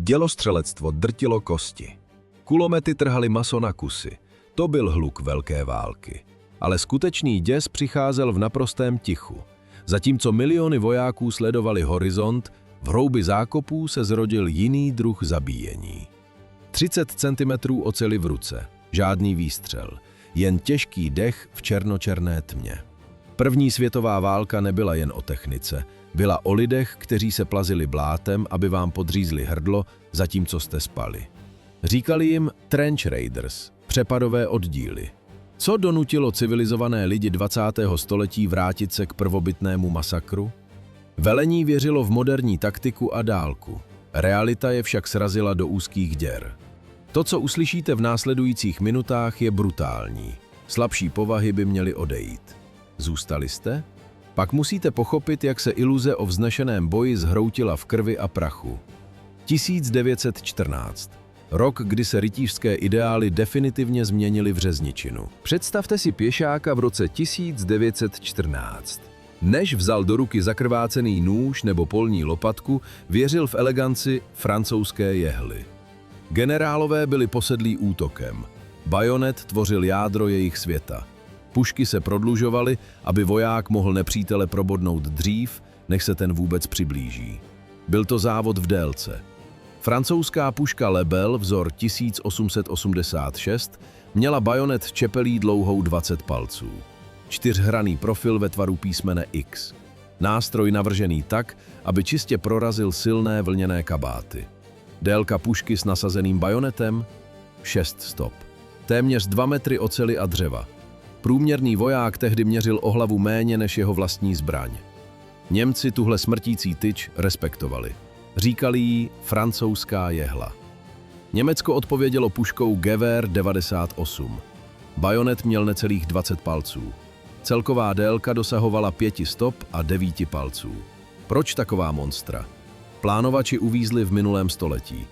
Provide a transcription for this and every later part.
Dělostřelectvo drtilo kosti. Kulomety trhaly maso na kusy. To byl hluk velké války. Ale skutečný děs přicházel v naprostém tichu. Zatímco miliony vojáků sledovali horizont, v hroubi zákopů se zrodil jiný druh zabíjení. 30 cm oceli v ruce, žádný výstřel, jen těžký dech v černočerné tmě. První světová válka nebyla jen o technice, byla o lidech, kteří se plazili blátem, aby vám podřízli hrdlo, zatímco jste spali. Říkali jim Trench Raiders, přepadové oddíly. Co donutilo civilizované lidi 20. století vrátit se k prvobytnému masakru? Velení věřilo v moderní taktiku a dálku. Realita je však srazila do úzkých děr. To, co uslyšíte v následujících minutách, je brutální. Slabší povahy by měly odejít. Zůstali jste? Pak musíte pochopit, jak se iluze o vznešeném boji zhroutila v krvi a prachu. 1914. Rok, kdy se rytířské ideály definitivně změnily v řezničinu. Představte si pěšáka v roce 1914. Než vzal do ruky zakrvácený nůž nebo polní lopatku, věřil v eleganci francouzské jehly. Generálové byli posedlí útokem. Bajonet tvořil jádro jejich světa. Pušky se prodlužovaly, aby voják mohl nepřítele probodnout dřív, než se ten vůbec přiblíží. Byl to závod v délce. Francouzská puška Lebel vzor 1886 měla bajonet čepelí dlouhou 20 palců. Čtyřhranný profil ve tvaru písmene X. Nástroj navržený tak, aby čistě prorazil silné vlněné kabáty. Délka pušky s nasazeným bajonetem 6 stop. Téměř 2 metry oceli a dřeva. Průměrný voják tehdy měřil o hlavu méně než jeho vlastní zbraň. Němci tuhle smrtící tyč respektovali. Říkali jí francouzská jehla. Německo odpovědělo puškou Gewehr 98. Bajonet měl necelých 20 palců. Celková délka dosahovala 5 stop a 9 palců. Proč taková monstra? Plánovači uvízli v minulém století.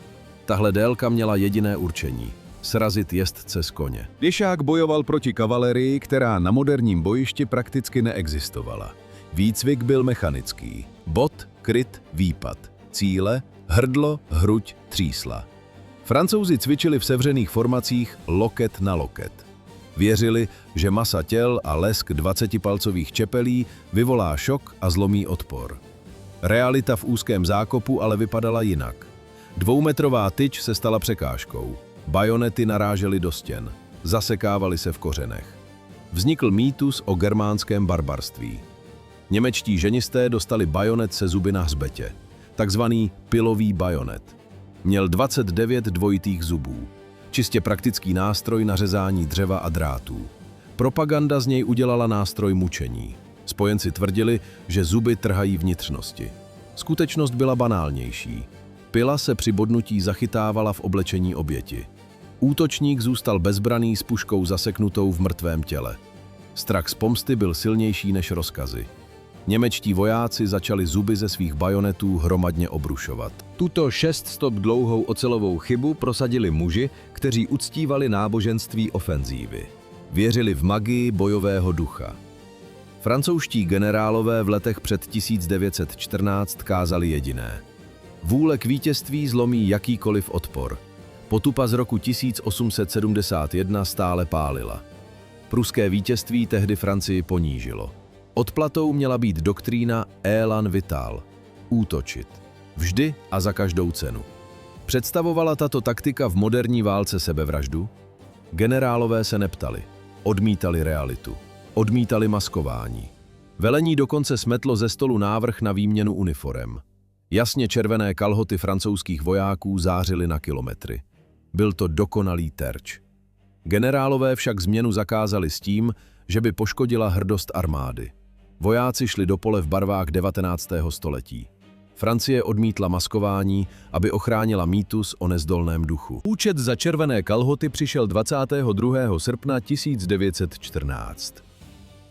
Tahle délka měla jediné určení – srazit jezdce z koně. Pěšák bojoval proti kavalerii, která na moderním bojišti prakticky neexistovala. Výcvik byl mechanický. Bod, kryt, výpad. Cíle, hrdlo, hruď, třísla. Francouzi cvičili v sevřených formacích loket na loket. Věřili, že masa těl a lesk 20palcových čepelí vyvolá šok a zlomí odpor. Realita v úzkém zákopu ale vypadala jinak. 2metrová tyč se stala překážkou. Bajonety narážely do stěn. Zasekávaly se v kořenech. Vznikl mýtus o germánském barbarství. Němečtí ženisté dostali bajonet se zuby na hřbetě. Takzvaný pilový bajonet. Měl 29 dvojitých zubů. Čistě praktický nástroj na řezání dřeva a drátů. Propaganda z něj udělala nástroj mučení. Spojenci tvrdili, že zuby trhají vnitřnosti. Skutečnost byla banálnější. Pila se při bodnutí zachytávala v oblečení oběti. Útočník zůstal bezbraný s puškou zaseknutou v mrtvém těle. Strach z pomsty byl silnější než rozkazy. Němečtí vojáci začali zuby ze svých bajonetů hromadně obrušovat. Tuto 6 stop dlouhou ocelovou chybu prosadili muži, kteří uctívali náboženství ofenzívy. Věřili v magii bojového ducha. Francouzští generálové v letech před 1914 kázali jediné. Vůle k vítězství zlomí jakýkoliv odpor. Potupa z roku 1871 stále pálila. Pruské vítězství tehdy Francii ponížilo. Odplatou měla být doktrína élan vital – útočit. Vždy a za každou cenu. Představovala tato taktika v moderní válce sebevraždu? Generálové se neptali. Odmítali realitu. Odmítali maskování. Velení dokonce smetlo ze stolu návrh na výměnu uniforem. Jasně červené kalhoty francouzských vojáků zářily na kilometry. Byl to dokonalý terč. Generálové však změnu zakázali s tím, že by poškodila hrdost armády. Vojáci šli do pole v barvách 19. století. Francie odmítla maskování, aby ochránila mýtus o nezdolném duchu. Účet za červené kalhoty přišel 22. srpna 1914.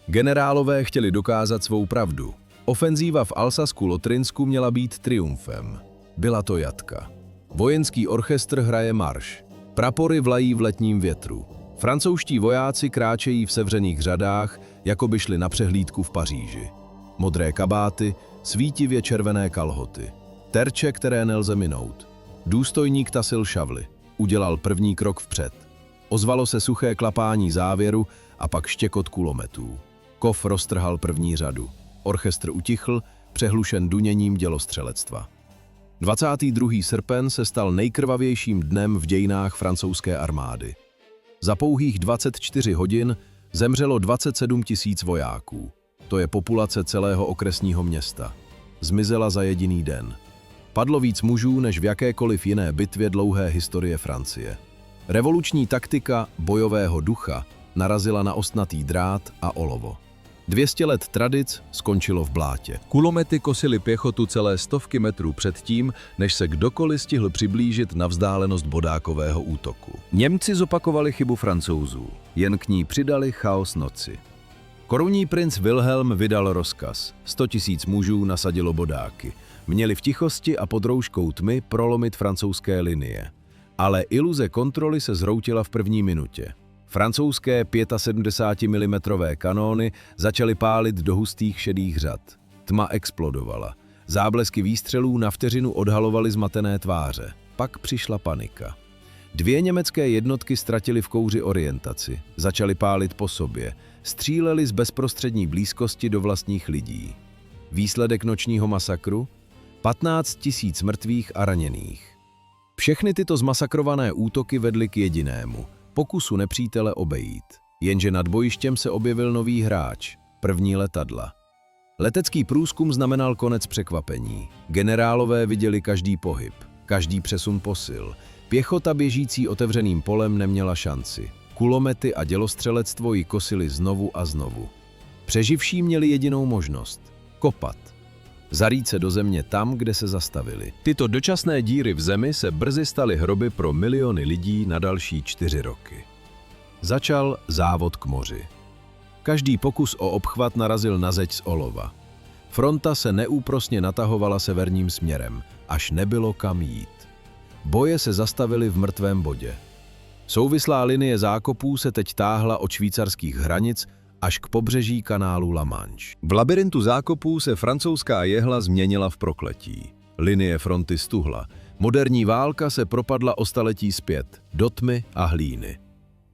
Generálové chtěli dokázat svou pravdu. Ofenzíva v Alsasku-Lotrinsku měla být triumfem. Byla to jatka. Vojenský orchestr hraje marš. Prapory vlají v letním větru. Francouzští vojáci kráčejí v sevřených řadách, jako by šli na přehlídku v Paříži. Modré kabáty, svítivě červené kalhoty. Terče, které nelze minout. Důstojník Tasil Šavli udělal první krok vpřed. Ozvalo se suché klapání závěru a pak štěkot kulometů. Kov roztrhal první řadu. Orchestr utichl, přehlušen duněním dělostřelectva. 22. srpen se stal nejkrvavějším dnem v dějinách francouzské armády. Za pouhých 24 hodin zemřelo 27 000 vojáků. To je populace celého okresního města. Zmizela za jediný den. Padlo víc mužů než v jakékoliv jiné bitvě dlouhé historie Francie. Revoluční taktika bojového ducha narazila na ostnatý drát a olovo. 200 let tradic skončilo v blátě. Kulomety kosily pěchotu celé stovky metrů předtím, než se kdokoliv stihl přiblížit na vzdálenost bodákového útoku. Němci zopakovali chybu Francouzů, jen k ní přidali chaos noci. Korunní princ Wilhelm vydal rozkaz. 100 000 mužů nasadilo bodáky. Měli v tichosti a pod rouškou tmy prolomit francouzské linie. Ale iluze kontroly se zhroutila v první minutě. Francouzské 75 mm kanóny začaly pálit do hustých šedých řad. Tma explodovala. Záblesky výstřelů na vteřinu odhalovaly zmatené tváře. Pak přišla panika. 2 německé jednotky ztratily v kouři orientaci. Začaly pálit po sobě. Stříleli z bezprostřední blízkosti do vlastních lidí. Výsledek nočního masakru? 15 000 mrtvých a raněných. Všechny tyto zmasakrované útoky vedly k jedinému – pokusu nepřítele obejít. Jenže nad bojištěm se objevil nový hráč – první letadla. Letecký průzkum znamenal konec překvapení. Generálové viděli každý pohyb, každý přesun posil. Pěchota běžící otevřeným polem neměla šanci. Kulomety a dělostřelectvo ji kosili znovu a znovu. Přeživší měli jedinou možnost – kopat. Zarýt se do země tam, kde se zastavili. Tyto dočasné díry v zemi se brzy staly hroby pro miliony lidí na další 4 roky. Začal závod k moři. Každý pokus o obchvat narazil na zeď z olova. Fronta se neúprosně natahovala severním směrem, až nebylo kam jít. Boje se zastavily v mrtvém bodě. Souvislá linie zákopů se teď táhla od švýcarských hranic až k pobřeží kanálu La Manche. V labirintu zákopů se francouzská jehla změnila v prokletí. Linie fronty stuhla. Moderní válka se propadla o staletí zpět, do tmy a hlíny.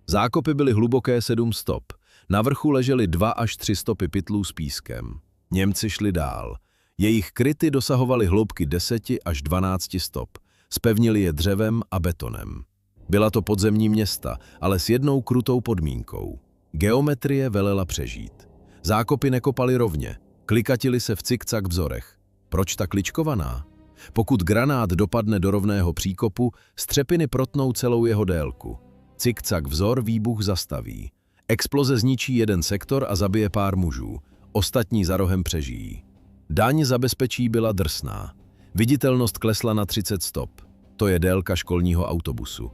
Zákopy byly hluboké 7 stop. Na vrchu ležely 2 až 3 stopy pytlů s pískem. Němci šli dál. Jejich kryty dosahovaly hloubky 10 až 12 stop. Zpevnili je dřevem a betonem. Byla to podzemní města, ale s jednou krutou podmínkou. Geometrie velela přežít. Zákopy nekopaly rovně, klikatily se v cikcak vzorech. Proč ta kličkovaná? Pokud granát dopadne do rovného příkopu, střepiny protnou celou jeho délku. Cikcak vzor výbuch zastaví. Exploze zničí jeden sektor a zabije pár mužů. Ostatní za rohem přežijí. Daň za bezpečí byla drsná. Viditelnost klesla na 30 stop. To je délka školního autobusu.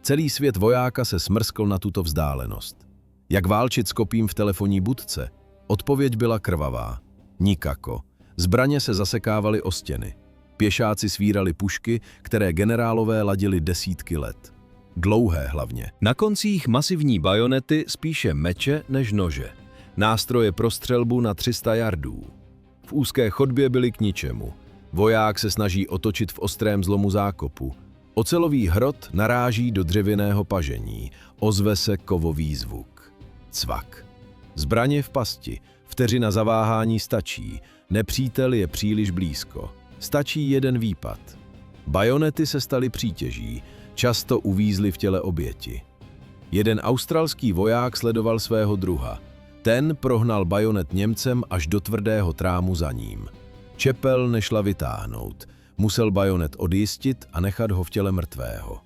Celý svět vojáka se smrskl na tuto vzdálenost. Jak válčit s kopím v telefonní budce? Odpověď byla krvavá. Nikako. Zbraně se zasekávaly o stěny. Pěšáci svírali pušky, které generálové ladili desítky let. Dlouhé hlavně. Na koncích masivní bajonety spíše meče než nože. Nástroje pro střelbu na 300 yardů. V úzké chodbě byly k ničemu. Voják se snaží otočit v ostrém zlomu zákopu. Ocelový hrot naráží do dřevěného pažení. Ozve se kovový zvuk. Cvak. Zbraně v pasti. Vteřina zaváhání stačí. Nepřítel je příliš blízko. Stačí jeden výpad. Bajonety se staly přítěží. Často uvízly v těle oběti. Jeden australský voják sledoval svého druha. Ten prohnal bajonet Němcem až do tvrdého trámu za ním. Čepel nešla vytáhnout. Musel bajonet odjistit a nechat ho v těle mrtvého.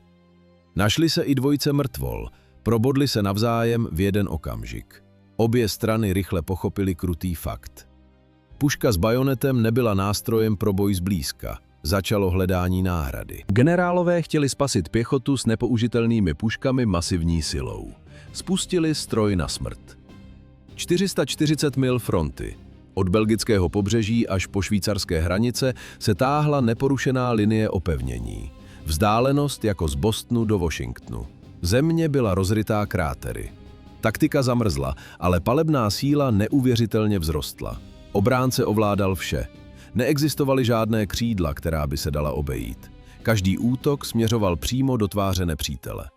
Našli se i dvojice mrtvol. Probodli se navzájem v jeden okamžik. Obě strany rychle pochopily krutý fakt. Puška s bajonetem nebyla nástrojem pro boj zblízka. Začalo hledání náhrady. Generálové chtěli spasit pěchotu s nepoužitelnými puškami masivní silou. Spustili stroj na smrt. 440 mil fronty. Od belgického pobřeží až po švýcarské hranice se táhla neporušená linie opevnění. Vzdálenost jako z Bostonu do Washingtonu. Země byla rozrytá krátery. Taktika zamrzla, ale palebná síla neuvěřitelně vzrostla. Obránce ovládal vše. Neexistovaly žádné křídla, která by se dala obejít. Každý útok směřoval přímo do tváře nepřítele.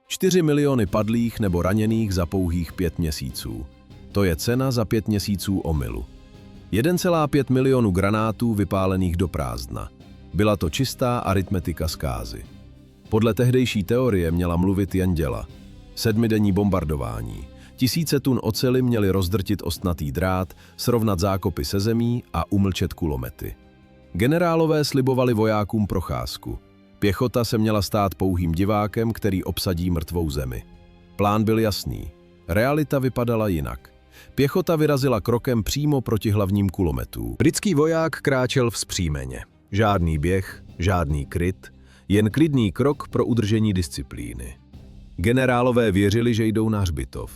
4 miliony padlých nebo raněných za pouhých 5 měsíců. To je cena za 5 měsíců omylu. 1,5 milionu granátů vypálených do prázdna. Byla to čistá aritmetika zkázy. Podle tehdejší teorie měla mluvit jen děla. 7denní bombardování. Tisíce tun oceli měly rozdrtit ostnatý drát, srovnat zákopy se zemí a umlčet kulomety. Generálové slibovali vojákům procházku. Pěchota se měla stát pouhým divákem, který obsadí mrtvou zemi. Plán byl jasný. Realita vypadala jinak. Pěchota vyrazila krokem přímo proti hlavním kulometům. Britský voják kráčel vzpřímeně. Žádný běh, žádný kryt, jen klidný krok pro udržení disciplíny. Generálové věřili, že jdou na hřbitov.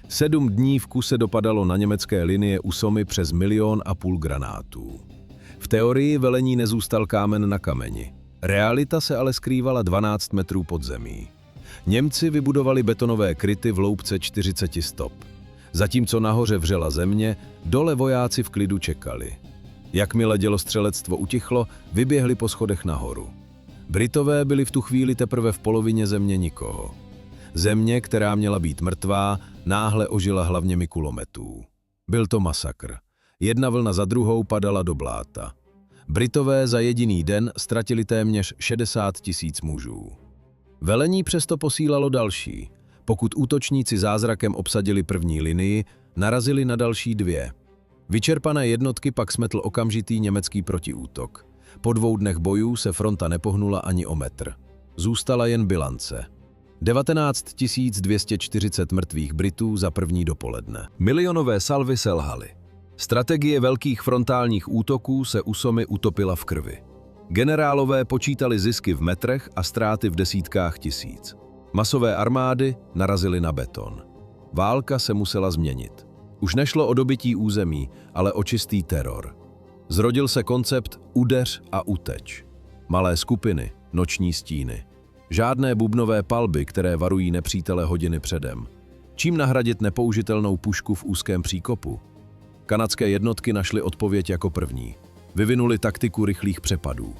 7 dní v kuse dopadalo na německé linie u Somy přes 1,5 milionu granátů. V teorii velení nezůstal kámen na kameni. Realita se ale skrývala 12 metrů pod zemí. Němci vybudovali betonové kryty v hloubce 40 stop. Zatímco nahoře vřela země, dole vojáci v klidu čekali. Jakmile dělostřelectvo utichlo, vyběhli po schodech nahoru. Britové byli v tu chvíli teprve v polovině země nikoho. Země, která měla být mrtvá, náhle ožila hlavněmi kulometů. Byl to masakr. Jedna vlna za druhou padala do bláta. Britové za jediný den ztratili téměř 60 000 mužů. Velení přesto posílalo další. Pokud útočníci zázrakem obsadili první linii, narazili na další 2. Vyčerpané jednotky pak smetl okamžitý německý protiútok. Po 2 dnech bojů se fronta nepohnula ani o metr. Zůstala jen bilance. 19 240 mrtvých Britů za první dopoledne. Milionové salvy selhaly. Strategie velkých frontálních útoků se u Somy utopila v krvi. Generálové počítali zisky v metrech a ztráty v desítkách tisíc. Masové armády narazily na beton. Válka se musela změnit. Už nešlo o dobytí území, ale o čistý teror. Zrodil se koncept udeř a uteč. Malé skupiny, noční stíny. Žádné bubnové palby, které varují nepřítele hodiny předem. Čím nahradit nepoužitelnou pušku v úzkém příkopu? Kanadské jednotky našly odpověď jako první. Vyvinuli taktiku rychlých přepadů.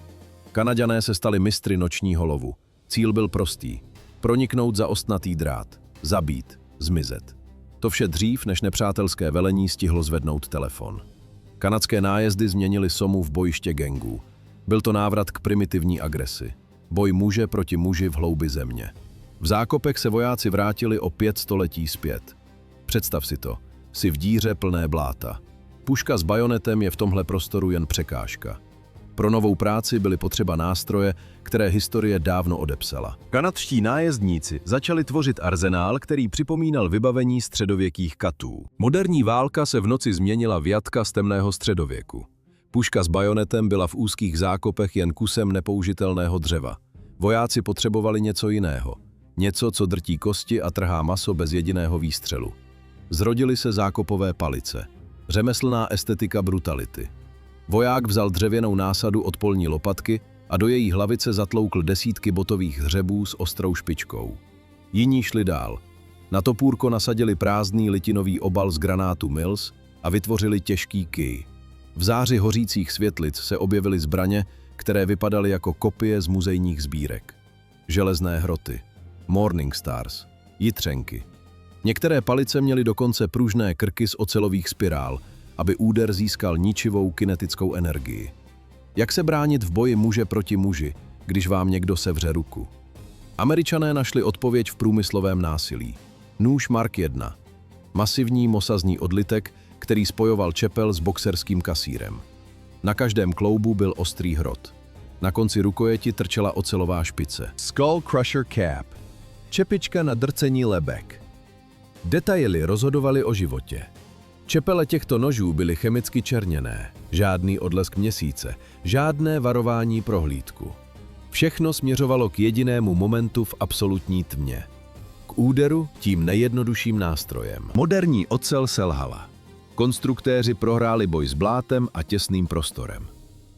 Kanaďané se stali mistry nočního lovu. Cíl byl prostý. Proniknout za ostnatý drát. Zabít. Zmizet. To vše dřív, než nepřátelské velení stihlo zvednout telefon. Kanadské nájezdy změnily Somu v bojiště gangů. Byl to návrat k primitivní agresi. Boj muže proti muži v hloubi země. V zákopech se vojáci vrátili o 5 století zpět. Představ si to. Jsi v díře plné bláta. Puška s bajonetem je v tomhle prostoru jen překážka. Pro novou práci byly potřeba nástroje, které historie dávno odepsala. Kanadští nájezdníci začali tvořit arzenál, který připomínal vybavení středověkých katů. Moderní válka se v noci změnila v jatka z temného středověku. Puška s bajonetem byla v úzkých zákopech jen kusem nepoužitelného dřeva. Vojáci potřebovali něco jiného. Něco, co drtí kosti a trhá maso bez jediného výstřelu. Zrodily se zákopové palice. Řemeslná estetika brutality. Voják vzal dřevěnou násadu od polní lopatky a do její hlavice zatloukl desítky botových hřebů s ostrou špičkou. Jiní šli dál. Na topůrko nasadili prázdný litinový obal z granátu Mills a vytvořili těžký kij. V záři hořících světlic se objevily zbraně, které vypadaly jako kopie z muzejních sbírek. Železné hroty, Morning Stars, jitřenky. Některé palice měly dokonce pružné krky z ocelových spirál, aby úder získal ničivou kinetickou energii. Jak se bránit v boji muže proti muži, když vám někdo sevře ruku? Američané našli odpověď v průmyslovém násilí. Nůž Mark I. Masivní mosazní odlitek, který spojoval čepel s boxerským kasírem. Na každém kloubu byl ostrý hrot. Na konci rukojeti trčela ocelová špice. Skull Crusher Cap. Čepička na drcení lebek. Detaily rozhodovaly o životě. Čepele těchto nožů byly chemicky černěné, žádný odlesk měsíce, žádné varování pro hlídku. Všechno směřovalo k jedinému momentu v absolutní tmě. K úderu tím nejjednodušším nástrojem. Moderní ocel selhala. Konstruktéři prohráli boj s blátem a těsným prostorem.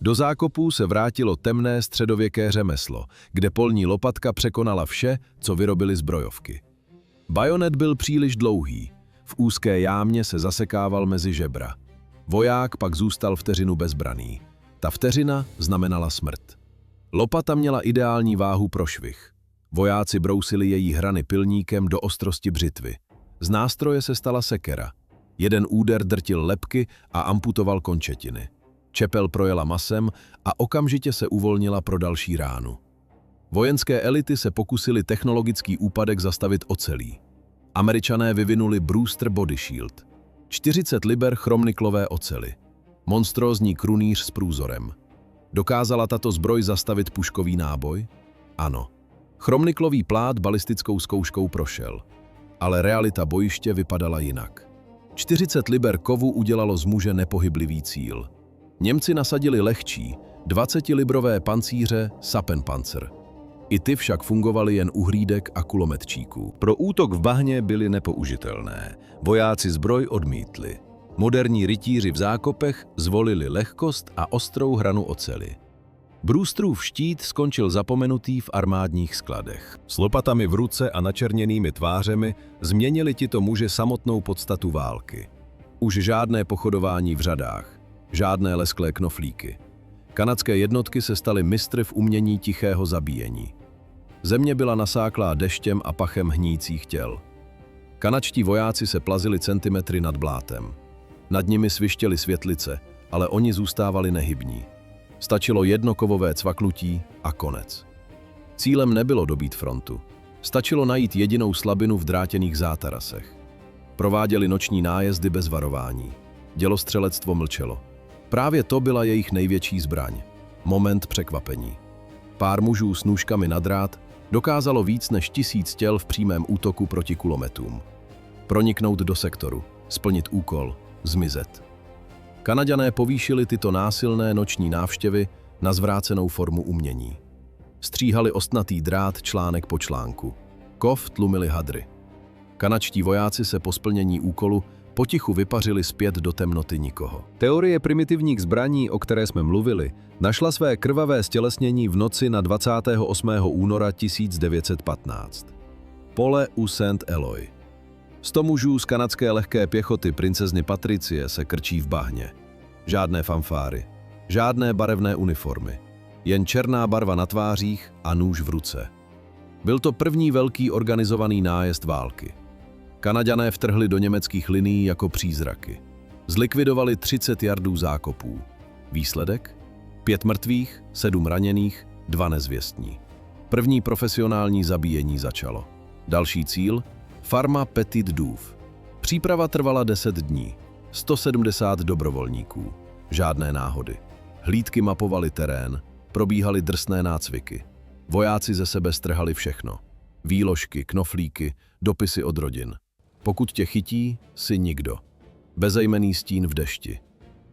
Do zákopů se vrátilo temné středověké řemeslo, kde polní lopatka překonala vše, co vyrobily zbrojovky. Bajonet byl příliš dlouhý. V úzké jámě se zasekával mezi žebra. Voják pak zůstal vteřinu bezbraný. Ta vteřina znamenala smrt. Lopata měla ideální váhu pro švih. Vojáci brousili její hrany pilníkem do ostrosti břitvy. Z nástroje se stala sekera. Jeden úder drtil lebky a amputoval končetiny. Čepel projela masem a okamžitě se uvolnila pro další ránu. Vojenské elity se pokusily technologický úpadek zastavit ocelí. Američané vyvinuli Brewster Body Shield. 40 liber chromniklové oceli. Monstrózní krunýř s průzorem. Dokázala tato zbroj zastavit puškový náboj? Ano. Chromniklový plát balistickou zkouškou prošel. Ale realita bojiště vypadala jinak. 40 liber kovu udělalo z muže nepohyblivý cíl. Němci nasadili lehčí, 20-librové pancíře Sappenpanzer. I ty však fungovaly jen u hlídek a kulometčíků. Pro útok v bahně byly nepoužitelné. Vojáci zbroj odmítli. Moderní rytíři v zákopech zvolili lehkost a ostrou hranu oceli. Brewsterův štít skončil zapomenutý v armádních skladech. S lopatami v ruce a načerněnými tvářemi změnili tito muži samotnou podstatu války. Už žádné pochodování v řadách, žádné lesklé knoflíky. Kanadské jednotky se staly mistry v umění tichého zabíjení. Země byla nasáklá deštěm a pachem hníjících těl. Kanadští vojáci se plazili centimetry nad blátem. Nad nimi svištěly světlice, ale oni zůstávali nehybní. Stačilo jedno kovové cvaknutí a konec. Cílem nebylo dobít frontu. Stačilo najít jedinou slabinu v drátěných zátarasech. Prováděli noční nájezdy bez varování. Dělostřelectvo mlčelo. Právě to byla jejich největší zbraň. Moment překvapení. Pár mužů s nůžkami na drát dokázalo víc než 1000 těl v přímém útoku proti kulometům. Proniknout do sektoru, splnit úkol, zmizet. Kanaďané povýšili tyto násilné noční návštěvy na zvrácenou formu umění. Stříhali ostnatý drát článek po článku. Kov tlumili hadry. Kanadští vojáci se po splnění úkolu potichu vypařili zpět do temnoty nikoho. Teorie primitivních zbraní, o které jsme mluvili, našla své krvavé stělesnění v noci na 28. února 1915. Pole u St. Eloi. 100 mužů z kanadské lehké pěchoty princezny Patricie se krčí v bahně. Žádné fanfáry, žádné barevné uniformy, jen černá barva na tvářích a nůž v ruce. Byl to první velký organizovaný nájezd války. Kanaďané vtrhli do německých linií jako přízraky. Zlikvidovali 30 jardů zákopů. Výsledek? 5 mrtvých, 7 raněných, 2 nezvěstní. První profesionální zabíjení začalo. Další cíl? Farma Petit Douve. Příprava trvala 10 dní. 170 dobrovolníků. Žádné náhody. Hlídky mapovaly terén, probíhaly drsné nácviky. Vojáci ze sebe strhali všechno. Výložky, knoflíky, dopisy od rodin. Pokud tě chytí, si nikdo. Bezejmenný stín v dešti.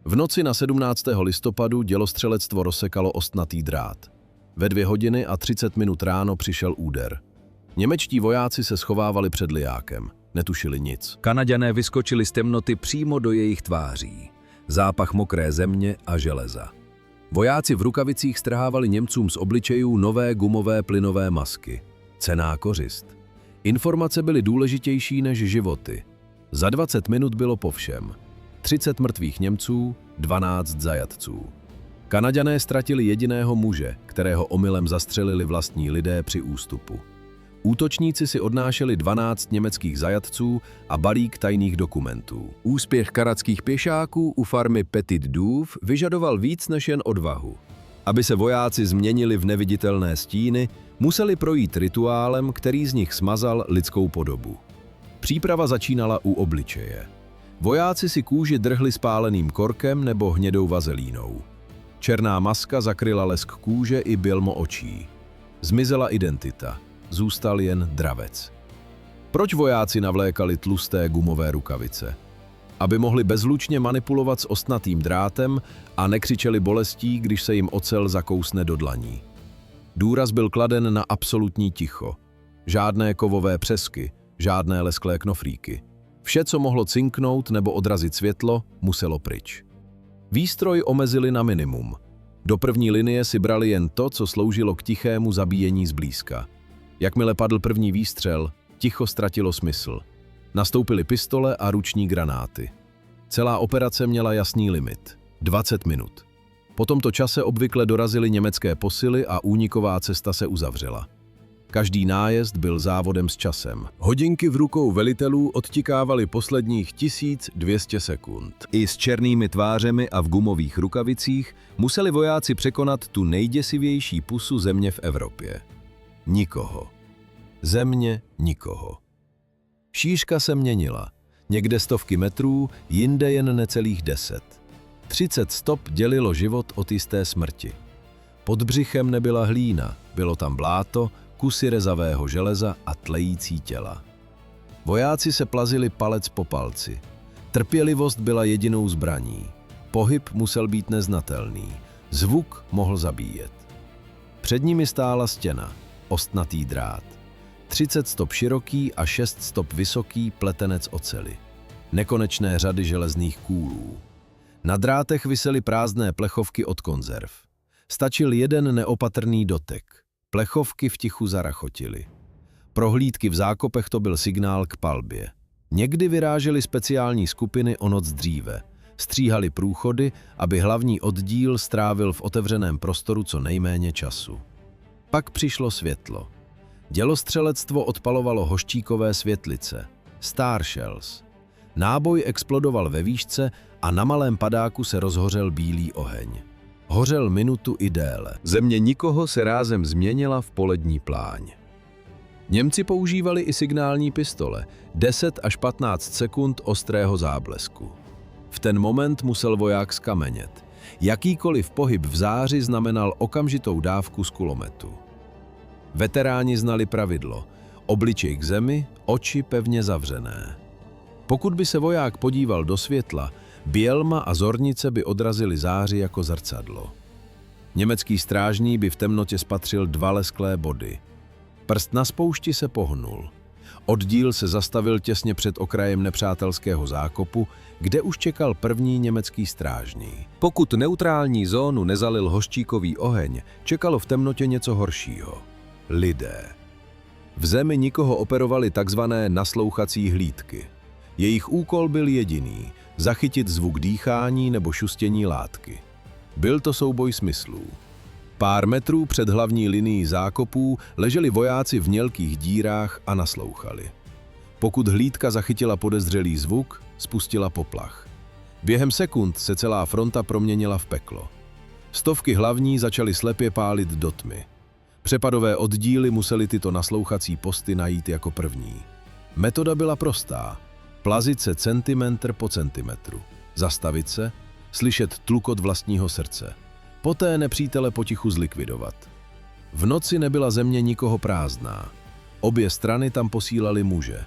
V noci na 17. listopadu dělostřelectvo rozsekalo ostnatý drát. Ve 2 hodiny a 30 minut ráno přišel úder. Němečtí vojáci se schovávali před lijákem. Netušili nic. Kanaďané vyskočili z temnoty přímo do jejich tváří. Zápach mokré země a železa. Vojáci v rukavicích strhávali Němcům z obličejů nové gumové plynové masky. Cenná kořist. Informace byly důležitější než životy. Za 20 minut bylo po všem. 30 mrtvých Němců, 12 zajatců. Kanaďané ztratili jediného muže, kterého omylem zastřelili vlastní lidé při ústupu. Útočníci si odnášeli 12 německých zajatců a balík tajných dokumentů. Úspěch kanadských pěšáků u farmy Petit Douve vyžadoval víc než jen odvahu. Aby se vojáci změnili v neviditelné stíny, museli projít rituálem, který z nich smazal lidskou podobu. Příprava začínala u obličeje. Vojáci si kůži drhli spáleným korkem nebo hnědou vazelínou. Černá maska zakryla lesk kůže i bělmo očí. Zmizela identita. Zůstal jen dravec. Proč vojáci navlékali tlusté gumové rukavice? Aby mohli bezlučně manipulovat s ostnatým drátem a nekřičeli bolestí, když se jim ocel zakousne do dlaní. Důraz byl kladen na absolutní ticho. Žádné kovové přesky, žádné lesklé knoflíky. Vše, co mohlo cinknout nebo odrazit světlo, muselo pryč. Výstroj omezili na minimum. Do první linie si brali jen to, co sloužilo k tichému zabíjení zblízka. Jakmile padl první výstřel, ticho ztratilo smysl. Nastoupily pistole a ruční granáty. Celá operace měla jasný limit – 20 minut. Po tomto čase obvykle dorazily německé posily a úniková cesta se uzavřela. Každý nájezd byl závodem s časem. Hodinky v rukou velitelů odtikávaly posledních 1200 sekund. I s černými tvářemi a v gumových rukavicích museli vojáci překonat tu nejděsivější pusu země v Evropě. Nikoho. Země nikoho. Šířka se měnila. Někde stovky metrů, jinde jen necelých 10. 30 stop dělilo život od jisté smrti. Pod břichem nebyla hlína, bylo tam bláto, kusy rezavého železa a tlející těla. Vojáci se plazili palec po palci. Trpělivost byla jedinou zbraní. Pohyb musel být neznatelný. Zvuk mohl zabíjet. Před nimi stála stěna, ostnatý drát. 30 stop široký a 6 stop vysoký pletenec oceli. Nekonečné řady železných kůlů. Na drátech visely prázdné plechovky od konzerv. Stačil jeden neopatrný dotek. Plechovky v tichu zarachotily. Prohlídky v zákopech to byl signál k palbě. Někdy vyrážely speciální skupiny o noc dříve. Stříhali průchody, aby hlavní oddíl strávil v otevřeném prostoru co nejméně času. Pak přišlo světlo. Dělostřelectvo odpalovalo hoščíkové světlice. Star Shells. Náboj explodoval ve výšce a na malém padáku se rozhořel bílý oheň. Hořel minutu i déle. Země nikoho se rázem změnila v polední pláň. Němci používali i signální pistole, 10 až 15 sekund ostrého záblesku. V ten moment musel voják skamenět. Jakýkoliv pohyb v záři znamenal okamžitou dávku z kulometu. Veteráni znali pravidlo. Obličej k zemi, oči pevně zavřené. Pokud by se voják podíval do světla, bělma a zornice by odrazily záři jako zrcadlo. Německý strážný by v temnotě spatřil 2 lesklé body. Prst na spoušti se pohnul. Oddíl se zastavil těsně před okrajem nepřátelského zákopu, kde už čekal první německý strážný. Pokud neutrální zónu nezalil hoščíkový oheň, čekalo v temnotě něco horšího. Lidé. V zemi nikoho operovali takzvané naslouchací hlídky. Jejich úkol byl jediný – zachytit zvuk dýchání nebo šustění látky. Byl to souboj smyslů. Pár metrů před hlavní linií zákopů leželi vojáci v mělkých dírách a naslouchali. Pokud hlídka zachytila podezřelý zvuk, spustila poplach. Během sekund se celá fronta proměnila v peklo. Stovky hlavní začaly slepě pálit do tmy. Přepadové oddíly museli tyto naslouchací posty najít jako první. Metoda byla prostá. Plazit se centimetr po centimetru. Zastavit se, slyšet tlukot vlastního srdce. Poté nepřítele potichu zlikvidovat. V noci nebyla země nikoho prázdná. Obě strany tam posílali muže.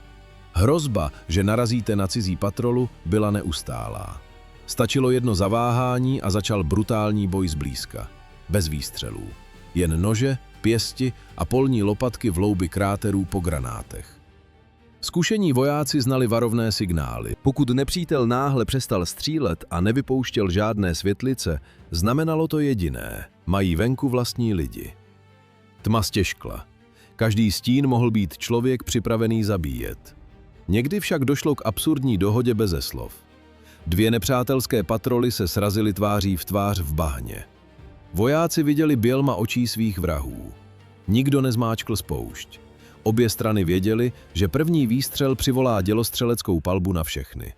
Hrozba, že narazíte na cizí patrolu, byla neustálá. Stačilo jedno zaváhání a začal brutální boj zblízka. Bez výstřelů. Jen nože, pěsti a polní lopatky v loubi kráterů po granátech. Zkušení vojáci znali varovné signály. Pokud nepřítel náhle přestal střílet a nevypouštěl žádné světlice, znamenalo to jediné – mají venku vlastní lidi. Tma stěžkla. Každý stín mohl být člověk připravený zabíjet. Někdy však došlo k absurdní dohodě beze slov. 2 nepřátelské patroly se srazily tváří v tvář v bahně. Vojáci viděli bělma očí svých vrahů. Nikdo nezmáčkl spoušť. Obě strany věděly, že první výstřel přivolá dělostřeleckou palbu na všechny.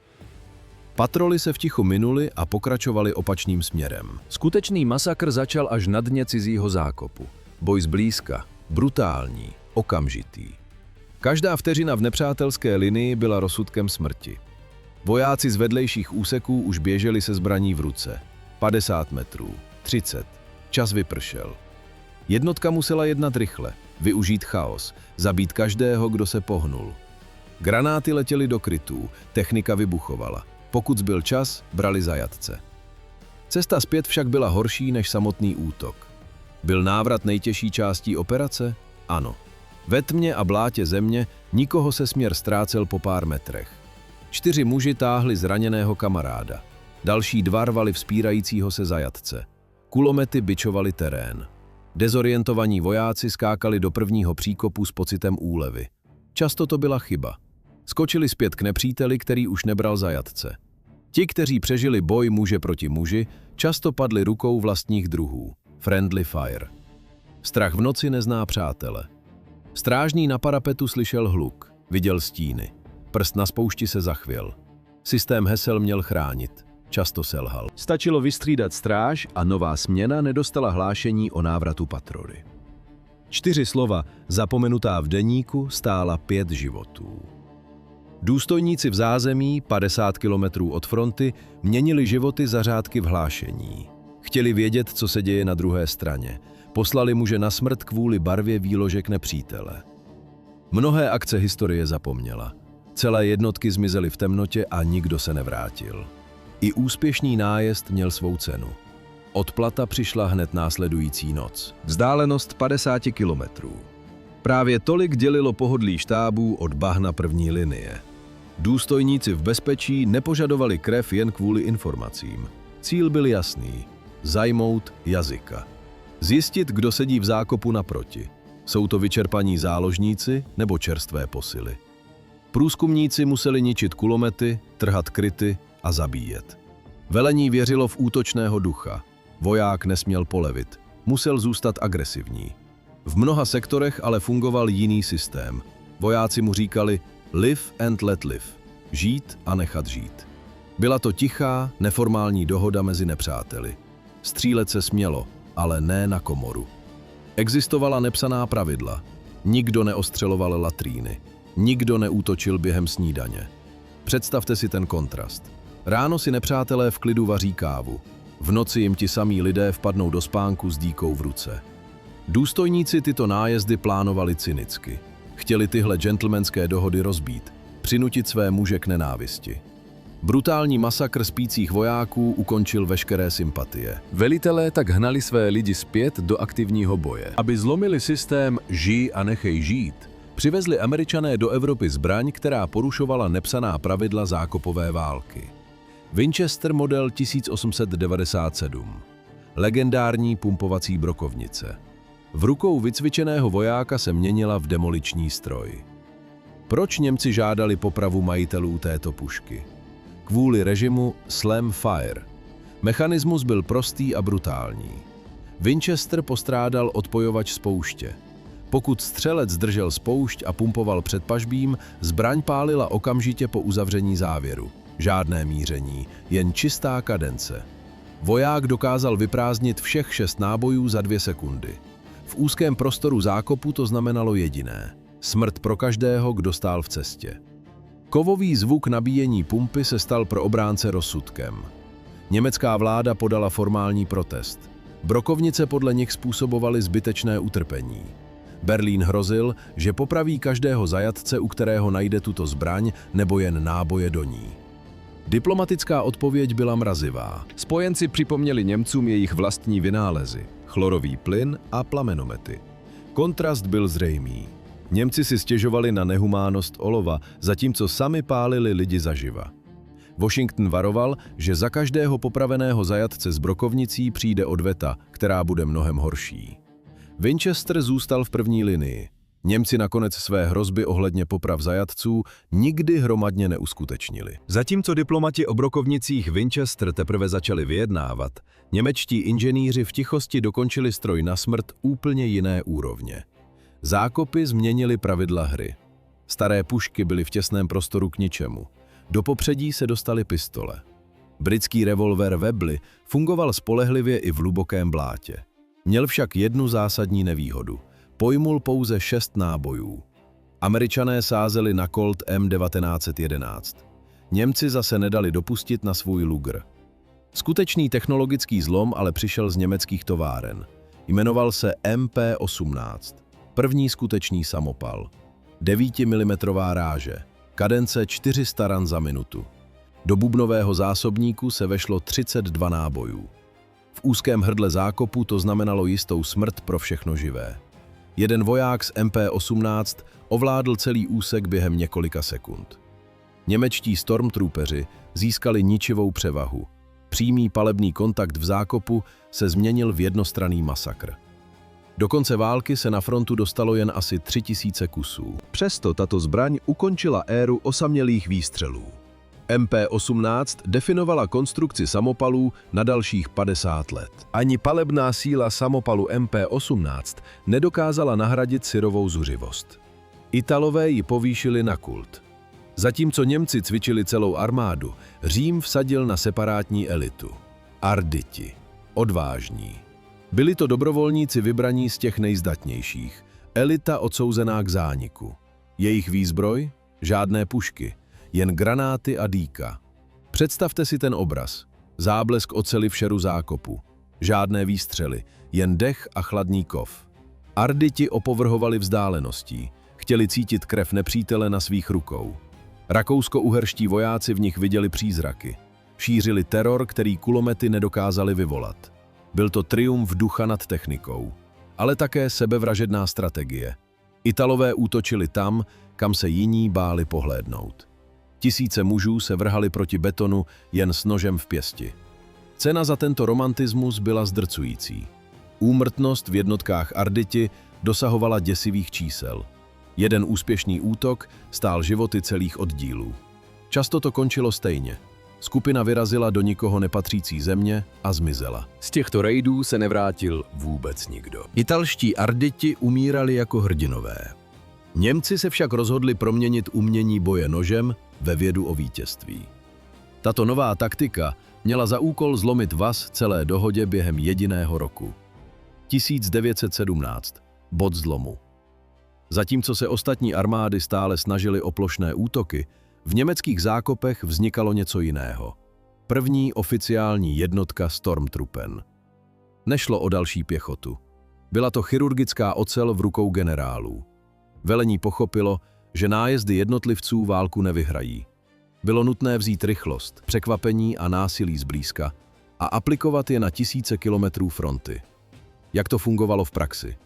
Patroly se v tichu minuly a pokračovaly opačným směrem. Skutečný masakr začal až na dně cizího zákopu. Boj zblízka, brutální, okamžitý. Každá vteřina v nepřátelské linii byla rozsudkem smrti. Vojáci z vedlejších úseků už běželi se zbraní v ruce. 50 metrů, 30. Čas vypršel. Jednotka musela jednat rychle, využít chaos, zabít každého, kdo se pohnul. Granáty letěly do krytů, technika vybuchovala. Pokud zbyl čas, brali zajatce. Cesta zpět však byla horší než samotný útok. Byl návrat nejtěžší částí operace? Ano. Ve tmě a blátě země nikoho se směr ztrácel po pár metrech. 4 muži táhli zraněného kamaráda. Další 2 rvali vzpírajícího se zajatce. Kulomety bičovali terén. Dezorientovaní vojáci skákali do prvního příkopu s pocitem úlevy. Často to byla chyba. Skočili zpět k nepříteli, který už nebral zajatce. Ti, kteří přežili boj muže proti muži, často padli rukou vlastních druhů. Friendly fire. Strach v noci nezná přátele. Strážný na parapetu slyšel hluk, viděl stíny. Prst na spoušti se zachvěl. Systém hesel měl chránit. Často selhal. Stačilo vystřídat stráž a nová směna nedostala hlášení o návratu patroly. 4 slova, zapomenutá v deníku, stála 5 životů. Důstojníci v zázemí, 50 kilometrů od fronty, měnili životy za řádky v hlášení. Chtěli vědět, co se děje na druhé straně. Poslali muže na smrt kvůli barvě výložek nepřítele. Mnohé akce historie zapomněla. Celé jednotky zmizely v temnotě a nikdo se nevrátil. I úspěšný nájezd měl svou cenu. Odplata přišla hned následující noc. Vzdálenost 50 kilometrů. Právě tolik dělilo pohodlí štábů od bahna první linie. Důstojníci v bezpečí nepožadovali krev jen kvůli informacím. Cíl byl jasný – zajmout jazyka. Zjistit, kdo sedí v zákopu naproti. Jsou to vyčerpaní záložníci nebo čerstvé posily. Průzkumníci museli ničit kulomety, trhat kryty a zabíjet. Velení věřilo v útočného ducha. Voják nesměl polevit, musel zůstat agresivní. V mnoha sektorech ale fungoval jiný systém. Vojáci mu říkali live and let live, žít a nechat žít. Byla to tichá, neformální dohoda mezi nepřáteli. Střílet se smělo, ale ne na komoru. Existovala nepsaná pravidla. Nikdo neostřeloval latríny. Nikdo neútočil během snídaně. Představte si ten kontrast. Ráno si nepřátelé v klidu vaří kávu. V noci jim ti samí lidé vpadnou do spánku s dýkou v ruce. Důstojníci tyto nájezdy plánovali cynicky. Chtěli tyhle gentlemanské dohody rozbít, přinutit své muže k nenávisti. Brutální masakr spících vojáků ukončil veškeré sympatie. Velitelé tak hnali své lidi zpět do aktivního boje. Aby zlomili systém žij a nechej žít, přivezli Američané do Evropy zbraň, která porušovala nepsaná pravidla zákopové války. Winchester model 1897. Legendární pumpovací brokovnice. V rukou vycvičeného vojáka se měnila v demoliční stroj. Proč Němci žádali popravu majitelů této pušky? Kvůli režimu slam fire. Mechanismus byl prostý a brutální. Winchester postrádal odpojovač spouště. Pokud střelec držel spoušť a pumpoval před pažbím, zbraň pálila okamžitě po uzavření závěru. Žádné míření, jen čistá kadence. Voják dokázal vyprázdnit všech 6 nábojů za 2 sekundy. V úzkém prostoru zákopu to znamenalo jediné – smrt pro každého, kdo stál v cestě. Kovový zvuk nabíjení pumpy se stal pro obránce rozsudkem. Německá vláda podala formální protest. Brokovnice podle nich způsobovaly zbytečné utrpení. Berlín hrozil, že popraví každého zajatce, u kterého najde tuto zbraň nebo jen náboje do ní. Diplomatická odpověď byla mrazivá. Spojenci připomněli Němcům jejich vlastní vynálezy, chlorový plyn a plamenomety. Kontrast byl zřejmý. Němci si stěžovali na nehumánnost olova, zatímco sami pálili lidi zaživa. Washington varoval, že za každého popraveného zajatce s brokovnicí přijde odveta, která bude mnohem horší. Winchester zůstal v první linii. Němci nakonec své hrozby ohledně poprav zajatců nikdy hromadně neuskutečnili. Zatímco diplomati o brokovnicích Winchester teprve začali vyjednávat, němečtí inženýři v tichosti dokončili stroj na smrt úplně jiné úrovně. Zákopy změnily pravidla hry. Staré pušky byly v těsném prostoru k ničemu. Do popředí se dostaly pistole. Britský revolver Webley fungoval spolehlivě i v hlubokém blátě. Měl však jednu zásadní nevýhodu. Pojmul pouze 6 nábojů. Američané sázeli na Colt M1911. Němci zase nedali dopustit na svůj Luger. Skutečný technologický zlom ale přišel z německých továren. Jmenoval se MP18. První skutečný samopal. 9 mm ráže. Kadence 400 ran za minutu. Do bubnového zásobníku se vešlo 32 nábojů. V úzkém hrdle zákopu to znamenalo jistou smrt pro všechno živé. Jeden voják z MP18 ovládl celý úsek během několika sekund. Němečtí stormtroopeři získali ničivou převahu. Přímý palebný kontakt v zákopu se změnil v jednostranný masakr. Do konce války se na frontu dostalo jen asi 3000 kusů. Přesto tato zbraň ukončila éru osamělých výstřelů. MP-18 definovala konstrukci samopalů na dalších 50 let. Ani palebná síla samopalu MP-18 nedokázala nahradit syrovou zuřivost. Italové ji povýšili na kult. Zatímco Němci cvičili celou armádu, Řím vsadil na separátní elitu. Arditi. Odvážní. Byli to dobrovolníci vybraní z těch nejzdatnějších. Elita odsouzená k zániku. Jejich výzbroj? Žádné pušky. Jen granáty a dýka. Představte si ten obraz. Záblesk oceli v šeru zákopu. Žádné výstřely, jen dech a chladný kov. Arditi opovrhovali vzdáleností. Chtěli cítit krev nepřítele na svých rukou. Rakousko-uherští vojáci v nich viděli přízraky. Šířili teror, který kulomety nedokázaly vyvolat. Byl to triumf ducha nad technikou, ale také sebevražedná strategie. Italové útočili tam, kam se jiní báli pohlédnout. Tisíce mužů se vrhali proti betonu jen s nožem v pěsti. Cena za tento romantismus byla zdrcující. Úmrtnost v jednotkách Arditi dosahovala děsivých čísel. Jeden úspěšný útok stál životy celých oddílů. Často to končilo stejně. Skupina vyrazila do nikoho nepatřící země a zmizela. Z těchto rejdů se nevrátil vůbec nikdo. Italští Arditi umírali jako hrdinové. Němci se však rozhodli proměnit umění boje nožem ve vědu o vítězství. Tato nová taktika měla za úkol zlomit vaz celé dohodě během jediného roku. 1917. Bod zlomu. Zatímco se ostatní armády stále snažily o plošné útoky, v německých zákopech vznikalo něco jiného. První oficiální jednotka Sturmtruppen. Nešlo o další pěchotu. Byla to chirurgická ocel v rukou generálů. Velení pochopilo, že nájezdy jednotlivců válku nevyhrají. Bylo nutné vzít rychlost, překvapení a násilí zblízka a aplikovat je na tisíce kilometrů fronty. Jak to fungovalo v praxi?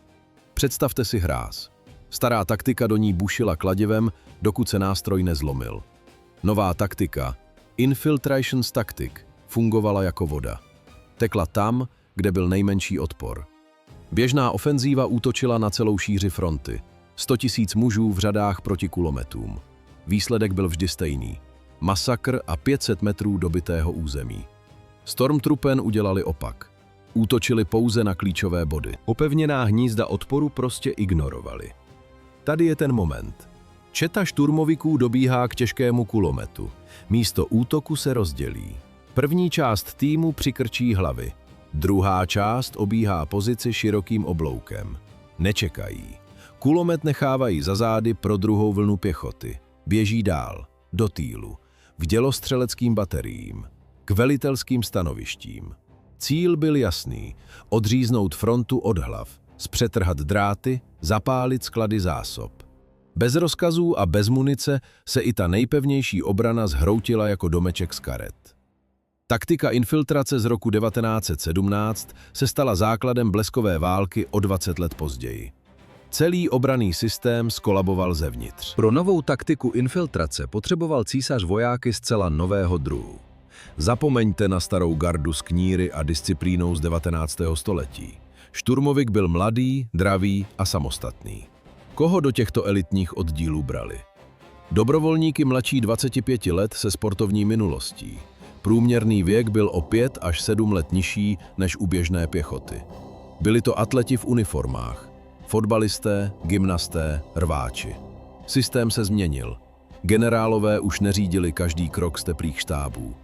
Představte si hráz. Stará taktika do ní bušila kladivem, dokud se nástroj nezlomil. Nová taktika, Infiltrations Tactic, fungovala jako voda. Tekla tam, kde byl nejmenší odpor. Běžná ofenzíva útočila na celou šíři fronty. 100 000 mužů v řadách proti kulometům. Výsledek byl vždy stejný. Masakr a 500 metrů dobytého území. Sturmtruppen udělali opak. Útočili pouze na klíčové body. Opevněná hnízda odporu prostě ignorovali. Tady je ten moment. Četa šturmoviků dobíhá k těžkému kulometu. Místo útoku se rozdělí. První část týmu přikrčí hlavy. Druhá část obíhá pozici širokým obloukem. Nečekají. Kulomet nechávají za zády pro druhou vlnu pěchoty. Běží dál, do týlu, k dělostřeleckým bateriím, k velitelským stanovištím. Cíl byl jasný, odříznout frontu od hlav, zpřetrhat dráty, zapálit sklady zásob. Bez rozkazů a bez munice se i ta nejpevnější obrana zhroutila jako domeček z karet. Taktika infiltrace z roku 1917 se stala základem bleskové války o 20 let později. Celý obranný systém skolaboval zevnitř. Pro novou taktiku infiltrace potřeboval císař vojáky zcela nového druhu. Zapomeňte na starou gardu s kníry a disciplínou z 19. století. Šturmovik byl mladý, dravý a samostatný. Koho do těchto elitních oddílů brali? Dobrovolníky mladší 25 let se sportovní minulostí. Průměrný věk byl o 5 až 7 let nižší než u běžné pěchoty. Byli to atleti v uniformách. Fotbalisté, gymnasté, rváči. Systém se změnil. Generálové už neřídili každý krok z teplých štábů.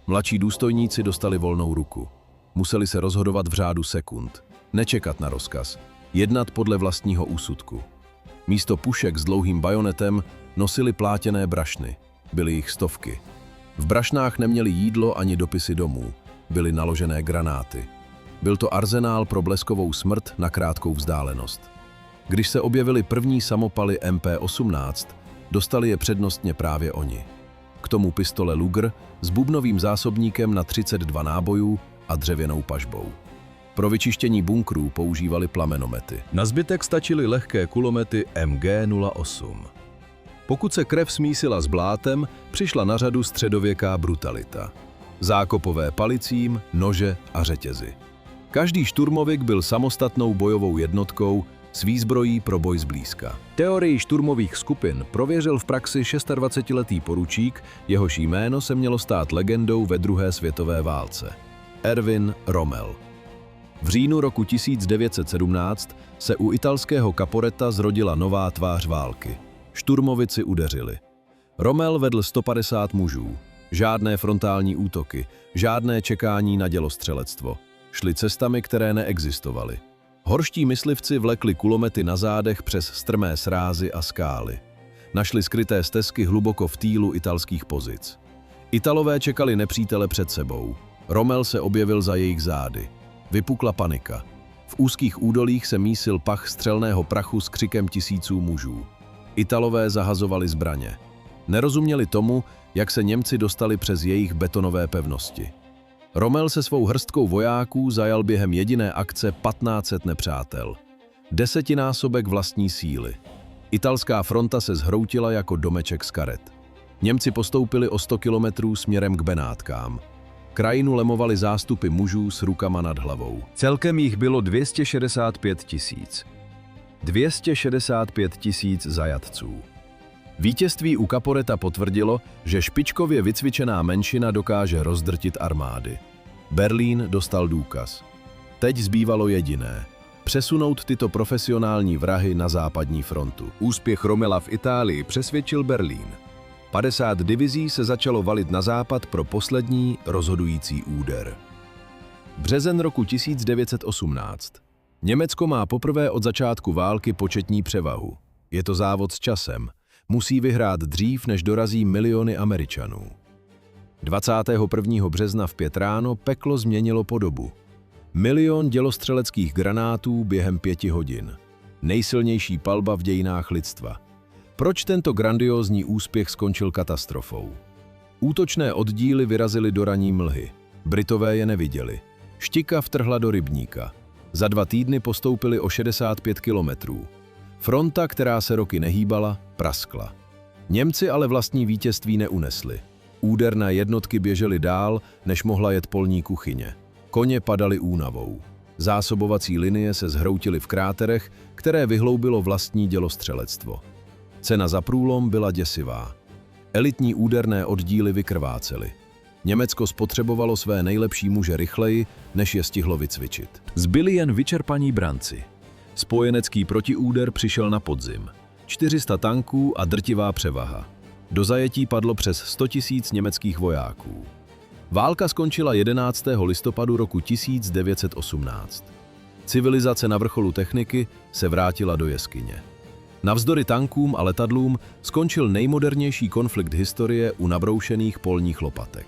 Mladší důstojníci dostali volnou ruku. Museli se rozhodovat v řádu sekund. Nečekat na rozkaz. Jednat podle vlastního úsudku. Místo pušek s dlouhým bajonetem nosili plátěné brašny. Byly jich stovky. V brašnách neměli jídlo ani dopisy domů. Byly naložené granáty. Byl to arzenál pro bleskovou smrt na krátkou vzdálenost. Když se objevily první samopaly MP-18, dostali je přednostně právě oni. K tomu pistole Luger s bubnovým zásobníkem na 32 nábojů a dřevěnou pažbou. Pro vyčištění bunkrů používali plamenomety. Na zbytek stačily lehké kulomety MG-08. Pokud se krev smísila s blátem, přišla na řadu středověká brutalita. Zákopové palicím, nože a řetězy. Každý šturmovik byl samostatnou bojovou jednotkou s výzbrojí pro boj zblízka. Teorii šturmových skupin prověřil v praxi 26letý poručík, jehož jméno se mělo stát legendou ve druhé světové válce. Erwin Rommel. V říjnu roku 1917 se u italského Caporetta zrodila nová tvář války. Šturmovici udeřili. Rommel vedl 150 mužů. Žádné frontální útoky, žádné čekání na dělostřelectvo. Šli cestami, které neexistovaly. Horští myslivci vlekli kulomety na zádech přes strmé srázy a skály. Našli skryté stezky hluboko v týlu italských pozic. Italové čekali nepřítele před sebou. Rommel se objevil za jejich zády. Vypukla panika. V úzkých údolích se mísil pach střelného prachu s křikem tisíců mužů. Italové zahazovali zbraně. Nerozuměli tomu, jak se Němci dostali přes jejich betonové pevnosti. Rommel se svou hrstkou vojáků zajal během jediné akce 1500 nepřátel. 10násobek vlastní síly. Italská fronta se zhroutila jako domeček z karet. Němci postoupili o 100 kilometrů směrem k Benátkám. Krajinu lemovali zástupy mužů s rukama nad hlavou. Celkem jich bylo 265 000. 265 000 zajatců. Vítězství u Caporetta potvrdilo, že špičkově vycvičená menšina dokáže rozdrtit armády. Berlín dostal důkaz. Teď zbývalo jediné – přesunout tyto profesionální vrahy na západní frontu. Úspěch Rommela v Itálii přesvědčil Berlín. 50 divizí se začalo valit na západ pro poslední rozhodující úder. Březen roku 1918. Německo má poprvé od začátku války početní převahu. Je to závod s časem. Musí vyhrát dřív, než dorazí miliony Američanů. 21. března v 5 ráno peklo změnilo podobu. 1 000 000 dělostřeleckých granátů během 5 hodin. Nejsilnější palba v dějinách lidstva. Proč tento grandiózní úspěch skončil katastrofou? Útočné oddíly vyrazily do ranní mlhy. Britové je neviděli. Štika vtrhla do rybníka. Za 2 týdny postoupili o 65 kilometrů. Fronta, která se roky nehýbala, praskla. Němci ale vlastní vítězství neunesli. Úderné jednotky běžely dál, než mohla jet polní kuchyně. Koně padaly únavou. Zásobovací linie se zhroutily v kráterech, které vyhloubilo vlastní dělostřelectvo. Cena za průlom byla děsivá. Elitní úderné oddíly vykrvácely. Německo spotřebovalo své nejlepší muže rychleji, než je stihlo vycvičit. Zbyli jen vyčerpaní branci. Spojenecký protiúder přišel na podzim. 400 tanků a drtivá převaha. Do zajetí padlo přes 100 000 německých vojáků. Válka skončila 11. listopadu roku 1918. Civilizace na vrcholu techniky se vrátila do jeskyně. Navzdory tankům a letadlům skončil nejmodernější konflikt historie u nabroušených polních lopatek.